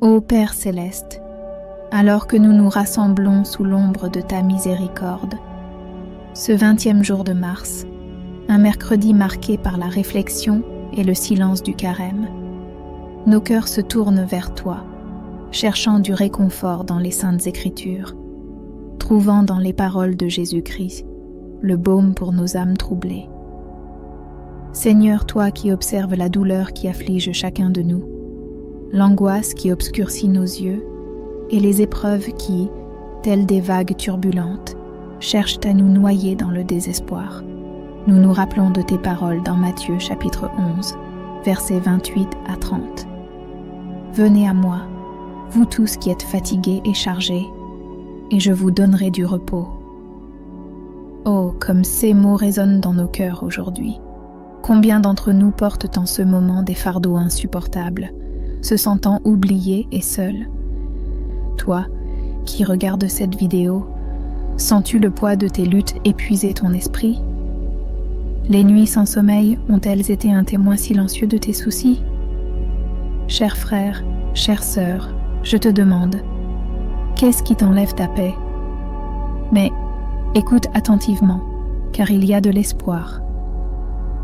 Ô Père céleste, alors que nous nous rassemblons sous l'ombre de ta miséricorde, ce 20e jour de mars, un mercredi marqué par la réflexion et le silence du carême, nos cœurs se tournent vers toi, cherchant du réconfort dans les saintes écritures, trouvant dans les paroles de Jésus-Christ le baume pour nos âmes troublées. Seigneur, toi qui observes la douleur qui afflige chacun de nous, l'angoisse qui obscurcit nos yeux et les épreuves qui, telles des vagues turbulentes, cherchent à nous noyer dans le désespoir. Nous nous rappelons de tes paroles dans Matthieu chapitre 11, versets 28 à 30. Venez à moi, vous tous qui êtes fatigués et chargés, et je vous donnerai du repos. Oh, comme ces mots résonnent dans nos cœurs aujourd'hui. Combien d'entre nous portent en ce moment des fardeaux insupportables, se sentant oubliés et seuls. Toi, qui regardes cette vidéo, sens-tu le poids de tes luttes épuiser ton esprit? Les nuits sans sommeil ont-elles été un témoin silencieux de tes soucis? Cher frère, chère sœur, je te demande, qu'est-ce qui t'enlève ta paix? Mais écoute attentivement, car il y a de l'espoir.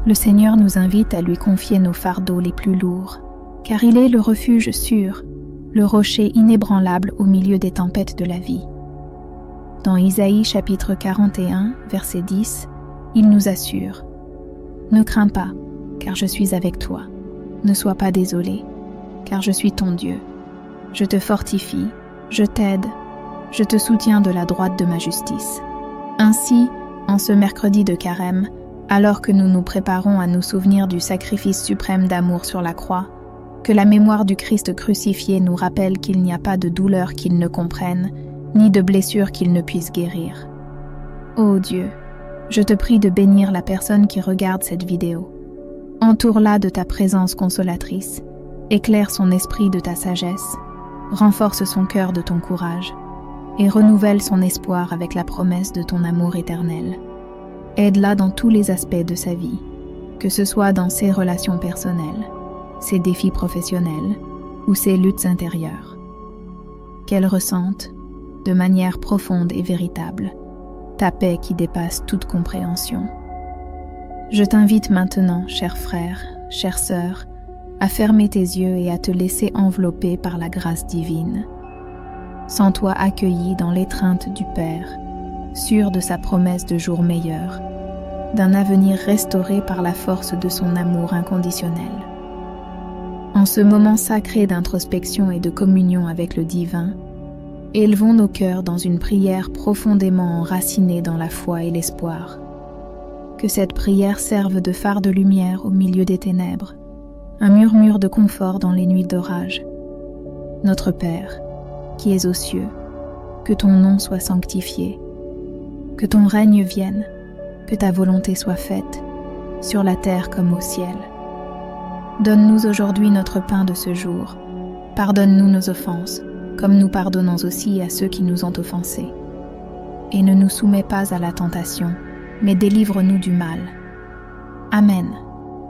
Le Seigneur nous invite à lui confier nos fardeaux les plus lourds, car il est le refuge sûr, le rocher inébranlable au milieu des tempêtes de la vie. Dans Isaïe chapitre 41, verset 10, il nous assure « Ne crains pas, car je suis avec toi. Ne sois pas désolé, car je suis ton Dieu. Je te fortifie, je t'aide, je te soutiens de la droite de ma justice. » Ainsi, en ce mercredi de carême, alors que nous nous préparons à nous souvenir du sacrifice suprême d'amour sur la croix, que la mémoire du Christ crucifié nous rappelle qu'il n'y a pas de douleur qu'il ne comprenne, ni de blessure qu'il ne puisse guérir. Ô Dieu, je te prie de bénir la personne qui regarde cette vidéo. Entoure-la de ta présence consolatrice, éclaire son esprit de ta sagesse, renforce son cœur de ton courage, et renouvelle son espoir avec la promesse de ton amour éternel. Aide-la dans tous les aspects de sa vie, que ce soit dans ses relations personnelles, ses défis professionnels ou ses luttes intérieures. Qu'elle ressente, de manière profonde et véritable, ta paix qui dépasse toute compréhension. Je t'invite maintenant, cher frère, chère sœur, à fermer tes yeux et à te laisser envelopper par la grâce divine. Sens-toi accueilli dans l'étreinte du Père, sûr de sa promesse de jours meilleurs, d'un avenir restauré par la force de son amour inconditionnel. En ce moment sacré d'introspection et de communion avec le divin, élevons nos cœurs dans une prière profondément enracinée dans la foi et l'espoir. Que cette prière serve de phare de lumière au milieu des ténèbres, un murmure de confort dans les nuits d'orage. Notre Père, qui es aux cieux, que ton nom soit sanctifié, que ton règne vienne, que ta volonté soit faite, sur la terre comme au ciel. Donne-nous aujourd'hui notre pain de ce jour. Pardonne-nous nos offenses, comme nous pardonnons aussi à ceux qui nous ont offensés. Et ne nous soumets pas à la tentation, mais délivre-nous du mal. Amen.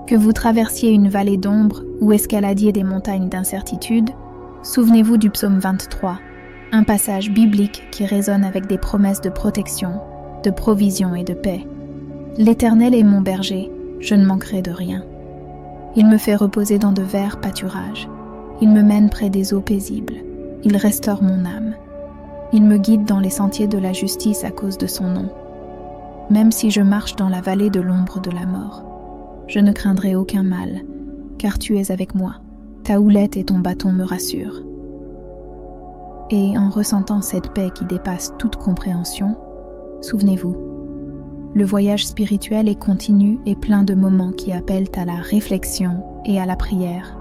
Que vous traversiez une vallée d'ombre ou escaladiez des montagnes d'incertitude, souvenez-vous du psaume 23, un passage biblique qui résonne avec des promesses de protection, de provision et de paix. L'Éternel est mon berger, je ne manquerai de rien. Il me fait reposer dans de verts pâturages. Il me mène près des eaux paisibles. Il restaure mon âme. Il me guide dans les sentiers de la justice à cause de son nom. Même si je marche dans la vallée de l'ombre de la mort, je ne craindrai aucun mal, car tu es avec moi. Ta houlette et ton bâton me rassurent. Et en ressentant cette paix qui dépasse toute compréhension, souvenez-vous, le voyage spirituel est continu et plein de moments qui appellent à la réflexion et à la prière.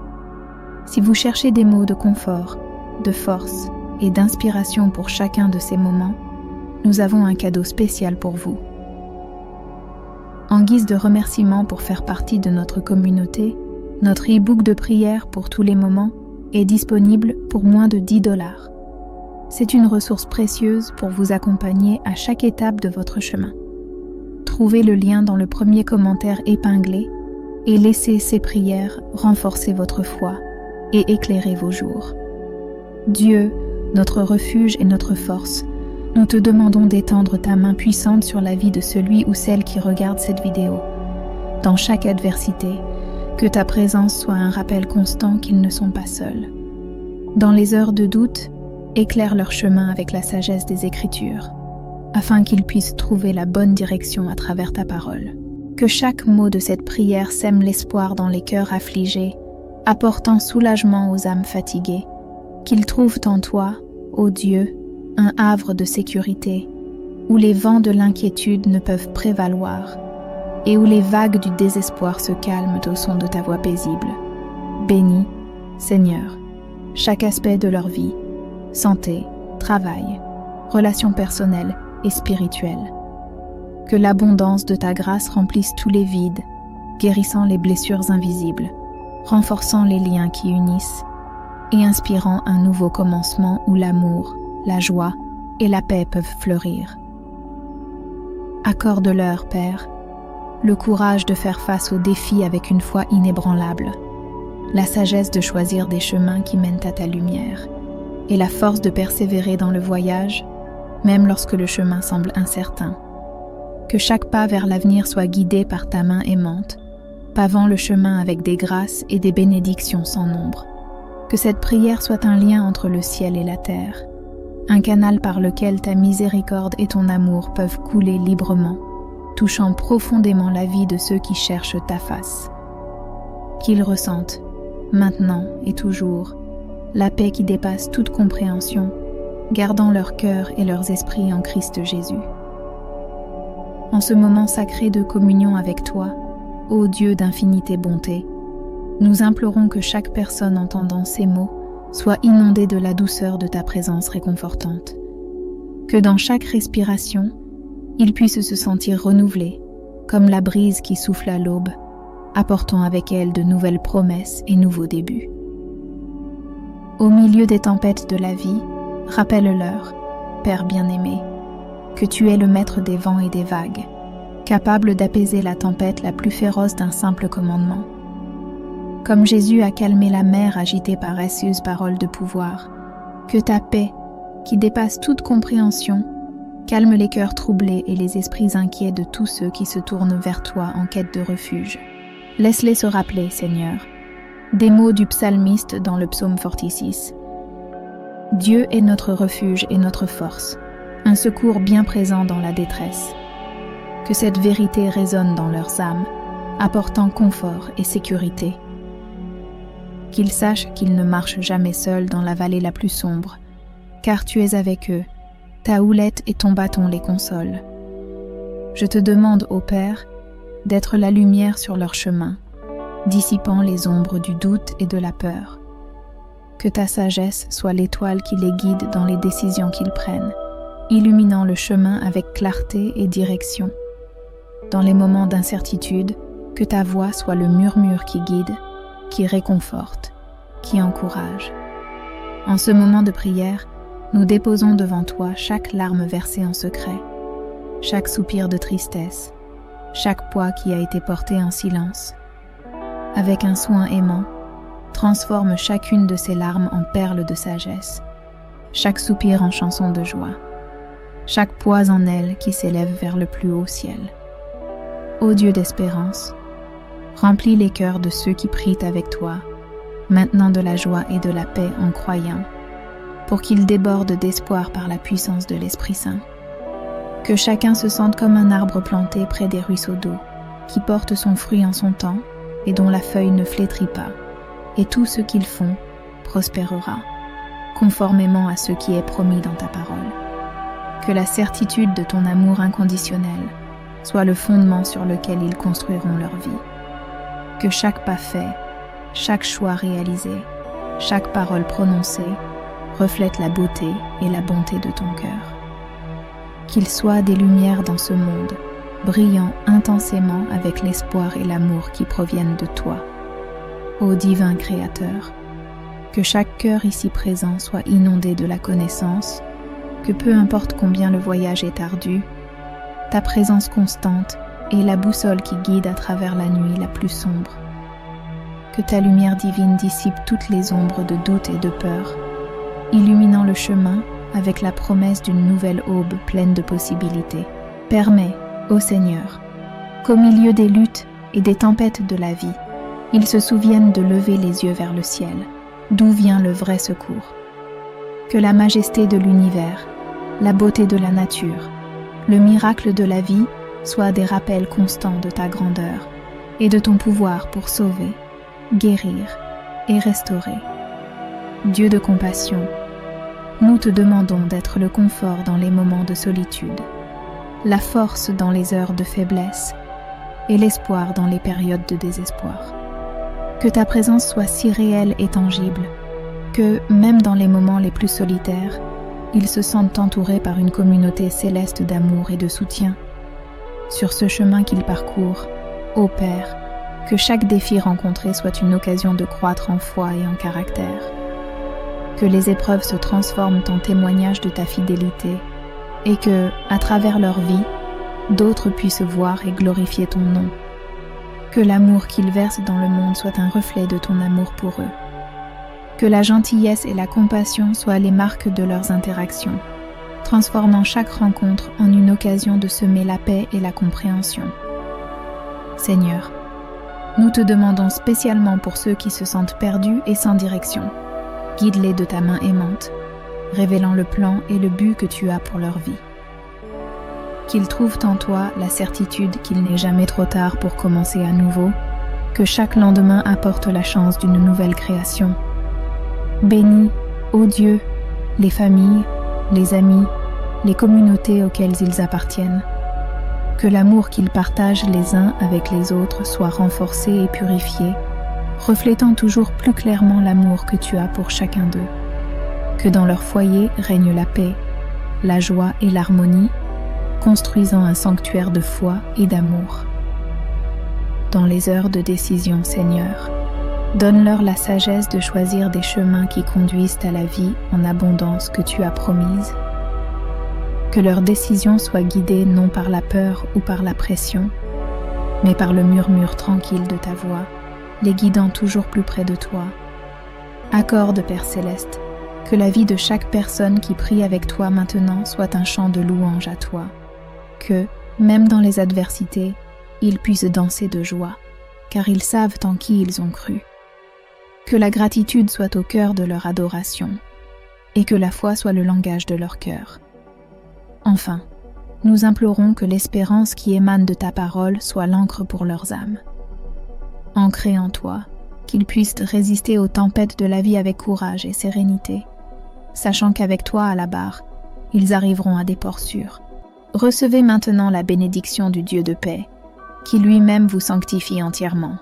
Si vous cherchez des mots de confort, de force et d'inspiration pour chacun de ces moments, nous avons un cadeau spécial pour vous. En guise de remerciement pour faire partie de notre communauté, notre e-book de prière pour tous les moments est disponible pour moins de 10 $. C'est une ressource précieuse pour vous accompagner à chaque étape de votre chemin. Trouvez le lien dans le premier commentaire épinglé et laissez ces prières renforcer votre foi et éclairer vos jours. Dieu, notre refuge et notre force, nous te demandons d'étendre ta main puissante sur la vie de celui ou celle qui regarde cette vidéo. Dans chaque adversité, que ta présence soit un rappel constant qu'ils ne sont pas seuls. Dans les heures de doute, éclaire leur chemin avec la sagesse des Écritures, afin qu'ils puissent trouver la bonne direction à travers ta parole. Que chaque mot de cette prière sème l'espoir dans les cœurs affligés, apportant soulagement aux âmes fatiguées, qu'ils trouvent en toi, ô Dieu, un havre de sécurité, où les vents de l'inquiétude ne peuvent prévaloir, et où les vagues du désespoir se calment au son de ta voix paisible. Bénis, Seigneur, chaque aspect de leur vie, santé, travail, relations personnelles et spirituelles. Que l'abondance de ta grâce remplisse tous les vides, guérissant les blessures invisibles, renforçant les liens qui unissent et inspirant un nouveau commencement où l'amour, la joie et la paix peuvent fleurir. Accorde-leur, Père, le courage de faire face aux défis avec une foi inébranlable, la sagesse de choisir des chemins qui mènent à ta lumière et la force de persévérer dans le voyage, même lorsque le chemin semble incertain. Que chaque pas vers l'avenir soit guidé par ta main aimante, pavant le chemin avec des grâces et des bénédictions sans nombre. Que cette prière soit un lien entre le ciel et la terre, un canal par lequel ta miséricorde et ton amour peuvent couler librement, touchant profondément la vie de ceux qui cherchent ta face. Qu'ils ressentent, maintenant et toujours, la paix qui dépasse toute compréhension, gardant leur cœur et leurs esprits en Christ Jésus. En ce moment sacré de communion avec toi, ô Dieu d'infinité bonté, nous implorons que chaque personne entendant ces mots soit inondée de la douceur de ta présence réconfortante. Que dans chaque respiration, ils puissent se sentir renouvelés, comme la brise qui souffle à l'aube, apportant avec elle de nouvelles promesses et nouveaux débuts. Au milieu des tempêtes de la vie, rappelle-leur, Père bien-aimé, que tu es le maître des vents et des vagues, capable d'apaiser la tempête la plus féroce d'un simple commandement. Comme Jésus a calmé la mer agitée par précieuses paroles de pouvoir, que ta paix, qui dépasse toute compréhension, calme les cœurs troublés et les esprits inquiets de tous ceux qui se tournent vers toi en quête de refuge. Laisse-les se rappeler, Seigneur, des mots du psalmiste dans le psaume 46. Dieu est notre refuge et notre force, un secours bien présent dans la détresse. Que cette vérité résonne dans leurs âmes, apportant confort et sécurité. Qu'ils sachent qu'ils ne marchent jamais seuls dans la vallée la plus sombre, car tu es avec eux, ta houlette et ton bâton les consolent. Je te demande, ô Père, d'être la lumière sur leur chemin, dissipant les ombres du doute et de la peur. Que ta sagesse soit l'étoile qui les guide dans les décisions qu'ils prennent, illuminant le chemin avec clarté et direction. Dans les moments d'incertitude, que ta voix soit le murmure qui guide, qui réconforte, qui encourage. En ce moment de prière, nous déposons devant toi chaque larme versée en secret, chaque soupir de tristesse, chaque poids qui a été porté en silence. Avec un soin aimant, transforme chacune de ces larmes en perles de sagesse, chaque soupir en chanson de joie, chaque poids en elle qui s'élève vers le plus haut ciel. Ô Dieu d'espérance, remplis les cœurs de ceux qui prient avec toi, maintenant de la joie et de la paix en croyant, pour qu'ils débordent d'espoir par la puissance de l'Esprit Saint. Que chacun se sente comme un arbre planté près des ruisseaux d'eau, qui porte son fruit en son temps et dont la feuille ne flétrit pas, et tout ce qu'ils font prospérera, conformément à ce qui est promis dans ta parole. Que la certitude de ton amour inconditionnel soit le fondement sur lequel ils construiront leur vie. Que chaque pas fait, chaque choix réalisé, chaque parole prononcée reflète la beauté et la bonté de ton cœur. Qu'ils soient des lumières dans ce monde, brillant intensément avec l'espoir et l'amour qui proviennent de toi. Ô divin Créateur, que chaque cœur ici présent soit inondé de la connaissance, que peu importe combien le voyage est ardu, ta présence constante est la boussole qui guide à travers la nuit la plus sombre. Que ta lumière divine dissipe toutes les ombres de doute et de peur, illuminant le chemin avec la promesse d'une nouvelle aube pleine de possibilités. Permets, ô Seigneur, qu'au milieu des luttes et des tempêtes de la vie, ils se souviennent de lever les yeux vers le ciel, d'où vient le vrai secours. Que la majesté de l'univers, la beauté de la nature, le miracle de la vie soient des rappels constants de ta grandeur et de ton pouvoir pour sauver, guérir et restaurer. Dieu de compassion, nous te demandons d'être le confort dans les moments de solitude, la force dans les heures de faiblesse et l'espoir dans les périodes de désespoir. Que ta présence soit si réelle et tangible que, même dans les moments les plus solitaires, ils se sentent entourés par une communauté céleste d'amour et de soutien. Sur ce chemin qu'ils parcourent, ô Père, que chaque défi rencontré soit une occasion de croître en foi et en caractère. Que les épreuves se transforment en témoignages de ta fidélité et que, à travers leur vie, d'autres puissent voir et glorifier ton nom. Que l'amour qu'ils versent dans le monde soit un reflet de ton amour pour eux. Que la gentillesse et la compassion soient les marques de leurs interactions, transformant chaque rencontre en une occasion de semer la paix et la compréhension. Seigneur, nous te demandons spécialement pour ceux qui se sentent perdus et sans direction. Guide-les de ta main aimante, révélant le plan et le but que tu as pour leur vie. Qu'ils trouvent en toi la certitude qu'il n'est jamais trop tard pour commencer à nouveau, que chaque lendemain apporte la chance d'une nouvelle création. Bénis, ô Dieu, les familles, les amis, les communautés auxquelles ils appartiennent. Que l'amour qu'ils partagent les uns avec les autres soit renforcé et purifié, reflétant toujours plus clairement l'amour que tu as pour chacun d'eux. Que dans leur foyer règne la paix, la joie et l'harmonie, construisant un sanctuaire de foi et d'amour. Dans les heures de décision, Seigneur, donne-leur la sagesse de choisir des chemins qui conduisent à la vie en abondance que tu as promise. Que leurs décisions soient guidées non par la peur ou par la pression, mais par le murmure tranquille de ta voix, les guidant toujours plus près de toi. Accorde, Père Céleste, que la vie de chaque personne qui prie avec toi maintenant soit un chant de louange à toi. Que, même dans les adversités, ils puissent danser de joie, car ils savent en qui ils ont cru. Que la gratitude soit au cœur de leur adoration, et que la foi soit le langage de leur cœur. Enfin, nous implorons que l'espérance qui émane de ta parole soit l'encre pour leurs âmes. Ancrés en toi, qu'ils puissent résister aux tempêtes de la vie avec courage et sérénité, sachant qu'avec toi à la barre, ils arriveront à des ports sûrs. Recevez maintenant la bénédiction du Dieu de paix, qui lui-même vous sanctifie entièrement,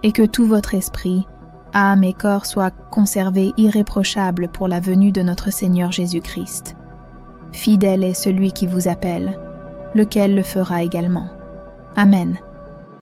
et que tout votre esprit, âme et corps soient conservés irréprochables pour la venue de notre Seigneur Jésus-Christ. Fidèle est celui qui vous appelle, lequel le fera également. Amen.